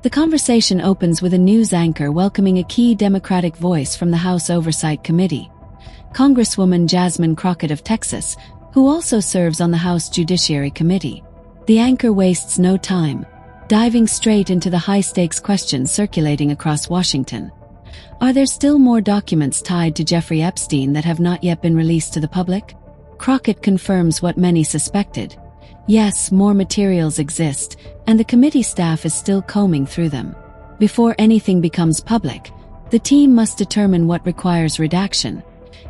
The conversation opens with a news anchor welcoming a key Democratic voice from the House Oversight Committee, Congresswoman Jasmine Crockett of Texas, who also serves on the House Judiciary Committee. The anchor wastes no time, diving straight into the high-stakes questions circulating across Washington. Are there still more documents tied to Jeffrey Epstein that have not yet been released to the public? Crockett confirms what many suspected. Yes, more materials exist, and the committee staff is still combing through them. Before anything becomes public, the team must determine what requires redaction,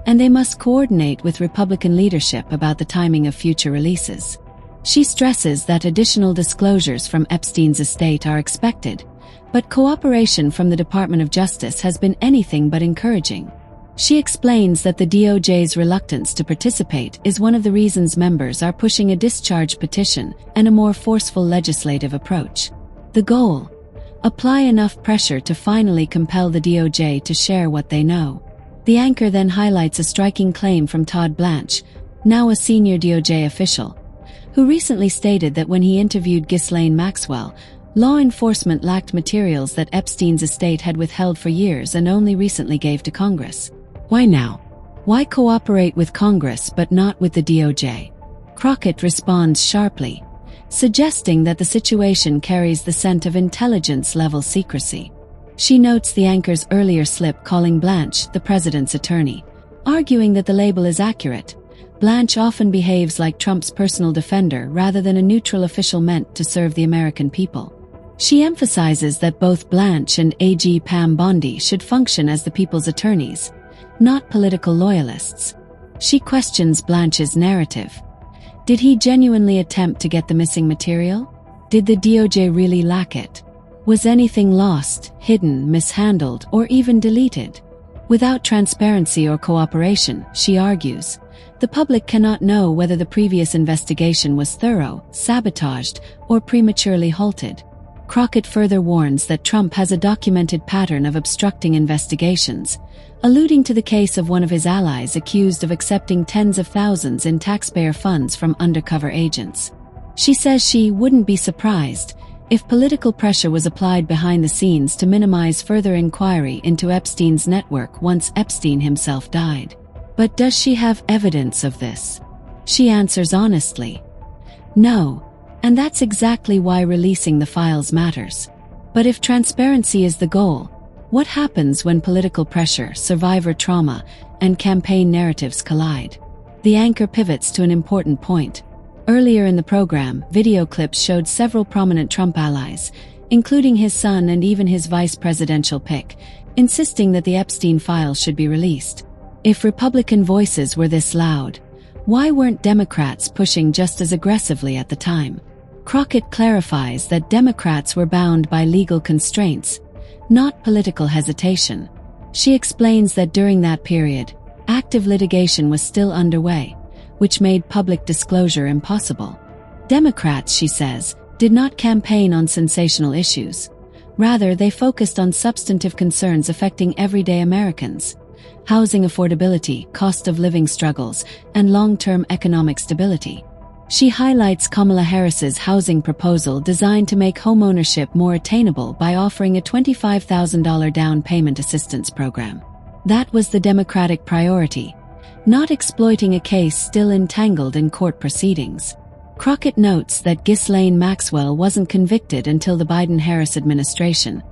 and they must coordinate with Republican leadership about the timing of future releases. She stresses that additional disclosures from Epstein's estate are expected, but cooperation from the Department of Justice has been anything but encouraging. She explains that the DOJ's reluctance to participate is one of the reasons members are pushing a discharge petition and a more forceful legislative approach. The goal: apply enough pressure to finally compel the DOJ to share what they know. The anchor then highlights a striking claim from Todd Blanche, now a senior DOJ official, who recently stated that when he interviewed Ghislaine Maxwell, law enforcement lacked materials that Epstein's estate had withheld for years and only recently gave to Congress. Why now? Why cooperate with Congress but not with the DOJ? Crockett responds sharply, suggesting that the situation carries the scent of intelligence-level secrecy. She notes the anchor's earlier slip calling Blanche the president's attorney, arguing that the label is accurate. Blanche often behaves like Trump's personal defender rather than a neutral official meant to serve the American people. She emphasizes that both Blanche and AG Pam Bondi should function as the people's attorneys, not political loyalists. She questions Blanche's narrative. Did he genuinely attempt to get the missing material? Did the DOJ really lack it? Was anything lost, hidden, mishandled, or even deleted? Without transparency or cooperation, she argues, the public cannot know whether the previous investigation was thorough, sabotaged, or prematurely halted. Crockett further warns that Trump has a documented pattern of obstructing investigations, alluding to the case of one of his allies accused of accepting tens of thousands in taxpayer funds from undercover agents. She says she wouldn't be surprised if political pressure was applied behind the scenes to minimize further inquiry into Epstein's network once Epstein himself died. But does she have evidence of this? She answers honestly, no, and that's exactly why releasing the files matters. But if transparency is the goal, what happens when political pressure, survivor trauma, and campaign narratives collide? The anchor pivots to an important point. Earlier in the program, video clips showed several prominent Trump allies, including his son and even his vice presidential pick, insisting that the Epstein files should be released. If Republican voices were this loud, why weren't Democrats pushing just as aggressively at the time? Crockett clarifies that Democrats were bound by legal constraints, not political hesitation. She explains that during that period, active litigation was still underway, which made public disclosure impossible. Democrats, she says, did not campaign on sensational issues. Rather, they focused on substantive concerns affecting everyday Americans: housing affordability, cost of living struggles, and long-term economic stability. She highlights Kamala Harris's housing proposal designed to make homeownership more attainable by offering a $25,000 down payment assistance program. That was the Democratic priority, not exploiting a case still entangled in court proceedings. Crockett notes that Ghislaine Maxwell wasn't convicted until the Biden-Harris administration,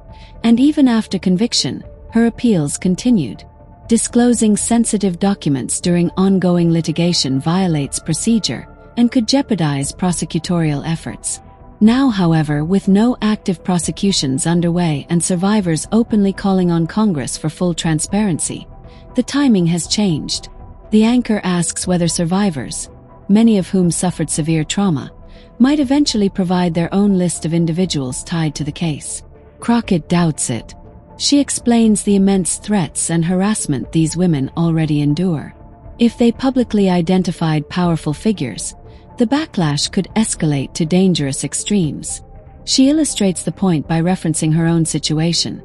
and even after conviction, her appeals continued. Disclosing sensitive documents during ongoing litigation violates procedure and could jeopardize prosecutorial efforts. Now, however, with no active prosecutions underway and survivors openly calling on Congress for full transparency, the timing has changed. The anchor asks whether survivors, many of whom suffered severe trauma, might eventually provide their own list of individuals tied to the case. Crockett doubts it. She explains the immense threats and harassment these women already endure. If they publicly identified powerful figures, the backlash could escalate to dangerous extremes. She illustrates the point by referencing her own situation.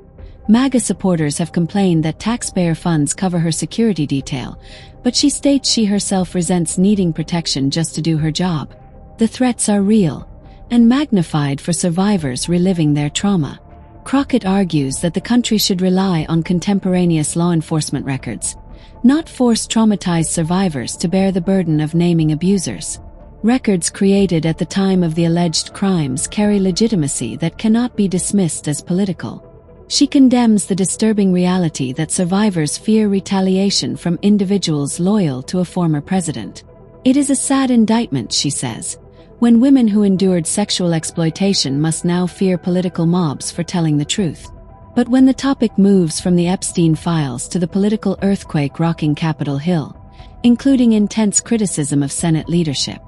MAGA supporters have complained that taxpayer funds cover her security detail, but she states she herself resents needing protection just to do her job. The threats are real, and magnified for survivors reliving their trauma. Crockett argues that the country should rely on contemporaneous law enforcement records, not force traumatized survivors to bear the burden of naming abusers. Records created at the time of the alleged crimes carry legitimacy that cannot be dismissed as political. She condemns the disturbing reality that survivors fear retaliation from individuals loyal to a former president. It is a sad indictment, she says, when women who endured sexual exploitation must now fear political mobs for telling the truth. But when the topic moves from the Epstein files to the political earthquake rocking Capitol Hill, including intense criticism of Senate leadership,